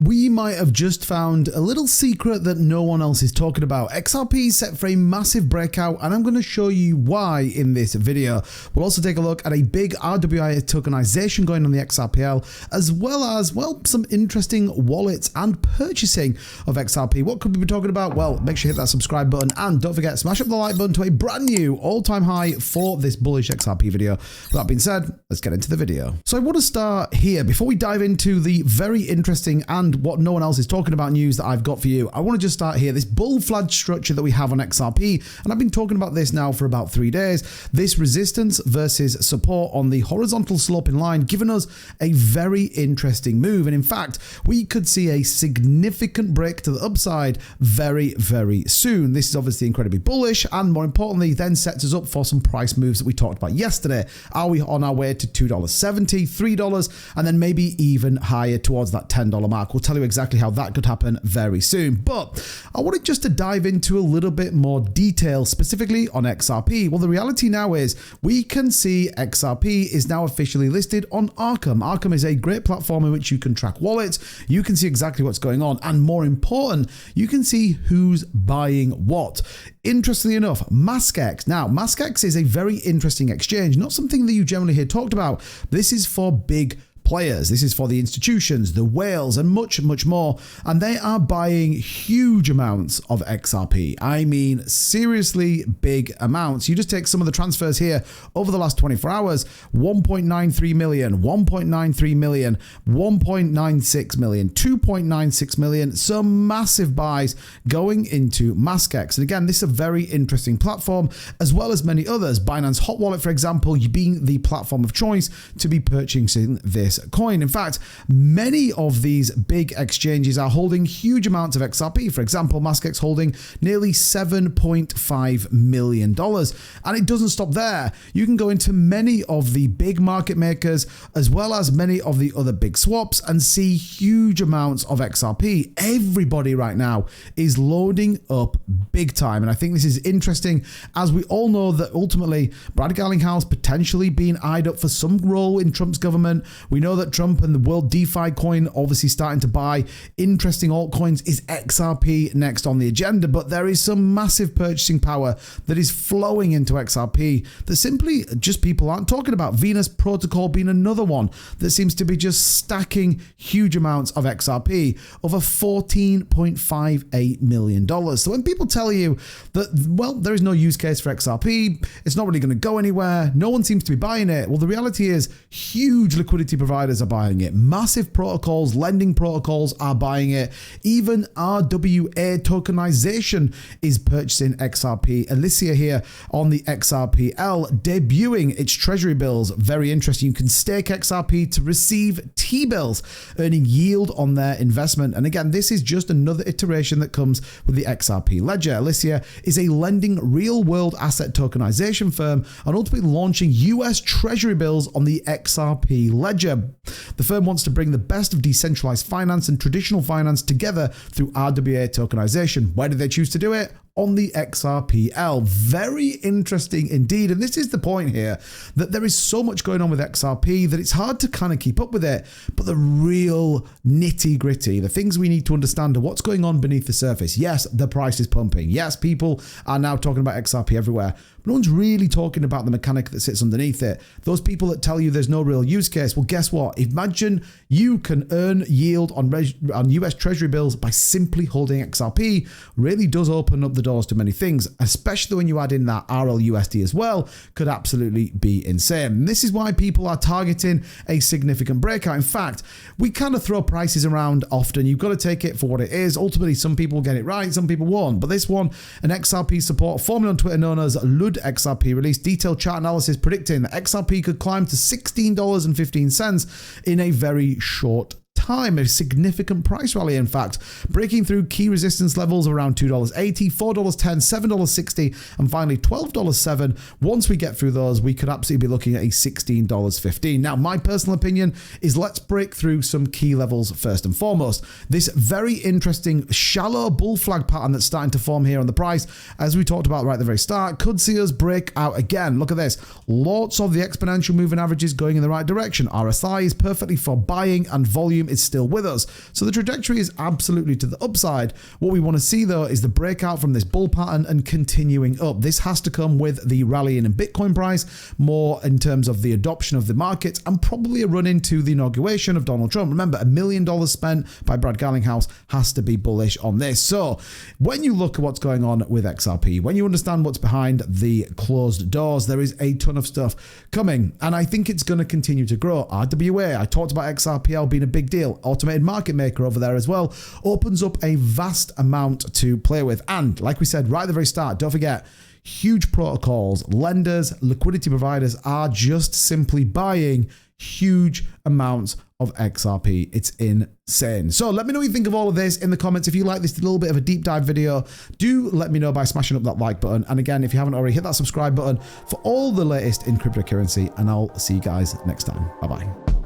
We might have just found a little secret that no one else is talking about. XRP is set for a massive breakout, and I'm going to show you why in this video. We'll also take a look at a big RWA tokenization going on the XRPL, as well as, well, some interesting wallets and purchasing of XRP. What could we be talking about? Well, make sure you hit that subscribe button, and don't forget, smash up the like button to a brand new all-time high for this bullish XRP video. With that being said, let's get into the video. So I want to start here before we dive into the very interesting and what no one else is talking about news that I've got for you. I want to just start here. This bull flag structure that we have on XRP, and I've been talking about this now for about 3 days. This resistance versus support on the horizontal sloping line, giving us a very interesting move. And in fact, we could see a significant break to the upside very, very soon. This is obviously incredibly bullish, and more importantly, then sets us up for some price moves that we talked about yesterday. Are we on our way to $2.70, $3, and then maybe even higher towards that $10 mark? We'll tell you exactly how that could happen very soon. But I wanted just to dive into a little bit more detail, specifically on XRP. Well, the reality now is we can see XRP is now officially listed on Arkham. Arkham is a great platform in which you can track wallets. You can see exactly what's going on. And more important, you can see who's buying what. Interestingly enough, MEXC. Now, MEXC is a very interesting exchange, not something that you generally hear talked about. This is for big players. This is for the institutions, the whales, and much, much more. And they are buying huge amounts of XRP. I mean, seriously big amounts. You just take some of the transfers here over the last 24 hours, 1.93 million, 1.93 million, 1.96 million, 2.96 million, some massive buys going into MEXC. And again, this is a very interesting platform, as well as many others. Binance Hot Wallet, for example, being the platform of choice to be purchasing this coin. In fact, many of these big exchanges are holding huge amounts of XRP. For example, MEXC holding nearly $7.5 million. And it doesn't stop there. You can go into many of the big market makers, as well as many of the other big swaps, and see huge amounts of XRP. Everybody right now is loading up big time. And I think this is interesting, as we all know that ultimately Brad Garlinghouse potentially being eyed up for some role in Trump's government. We know that Trump and the World DeFi coin obviously starting to buy interesting altcoins. Is XRP next on the agenda? But there is some massive purchasing power that is flowing into XRP that simply just people aren't talking about. Venus Protocol being another one that seems to be just stacking huge amounts of XRP, over $14.58 million. So when people tell you that, well, there is no use case for XRP, it's not really going to go anywhere, no one seems to be buying it. Well, the reality is huge liquidity providers are buying it. Massive protocols, lending protocols are buying it. Even RWA tokenization is purchasing XRP. Alicia here on the XRPL debuting its treasury bills. Very interesting. You can stake XRP to receive T-bills, earning yield on their investment. And again, this is just another iteration that comes with the XRP ledger. Alicia is a lending real-world asset tokenization firm and ultimately launching US treasury bills on the XRP ledger. The firm wants to bring the best of decentralized finance and traditional finance together through RWA tokenization. Where did they choose to do it? On the XRPL. Very interesting indeed. And this is the point here, that there is so much going on with XRP that it's hard to kind of keep up with it. But the real nitty gritty, the things we need to understand are what's going on beneath the surface. Yes, the price is pumping. Yes, people are now talking about XRP everywhere. But no one's really talking about the mechanic that sits underneath it. Those people that tell you there's no real use case. Well, guess what? Imagine you can earn yield on US Treasury bills by simply holding XRP. Really does open up the doors to many things, especially when you add in that RLUSD as well. Could absolutely be insane. And this is why people are targeting a significant breakout. In fact, we kind of throw prices around often. You've got to take it for what it is. Ultimately, some people will get it right, some people won't. But this one, an XRP support, formerly on Twitter known as Lud XRP, released detailed chart analysis predicting that XRP could climb to $16.15 in a very short time. A significant price rally, in fact, breaking through key resistance levels of around $2.80, $4.10, $7.60, and finally $12.07. Once we get through those, we could absolutely be looking at a $16.15. Now, my personal opinion is let's break through some key levels first and foremost. This very interesting shallow bull flag pattern that's starting to form here on the price, as we talked about right at the very start, could see us break out again. Look at this. Lots of the exponential moving averages going in the right direction. RSI is perfectly for buying and volume is still with us. So the trajectory is absolutely to the upside. What we want to see though is the breakout from this bull pattern and continuing up. This has to come with the rallying in Bitcoin price, more in terms of the adoption of the markets, and probably a run into the inauguration of Donald Trump. Remember, $1 million spent by Brad Garlinghouse has to be bullish on this. So when you look at what's going on with XRP, when you understand what's behind the closed doors, there is a ton of stuff coming, and I think it's going to continue to grow. RWA, I talked about XRPL being a big deal. Automated market maker over there as well opens up a vast amount to play with. And like we said right at the very start, don't forget, huge protocols, lenders, liquidity providers are just simply buying huge amounts of XRP. It's insane. So let me know what you think of all of this in the comments. If you like this little bit of a deep dive video, do let me know by smashing up that like button. And again, if you haven't already, hit that subscribe button for all the latest in cryptocurrency, and I'll see you guys next time. Bye-bye.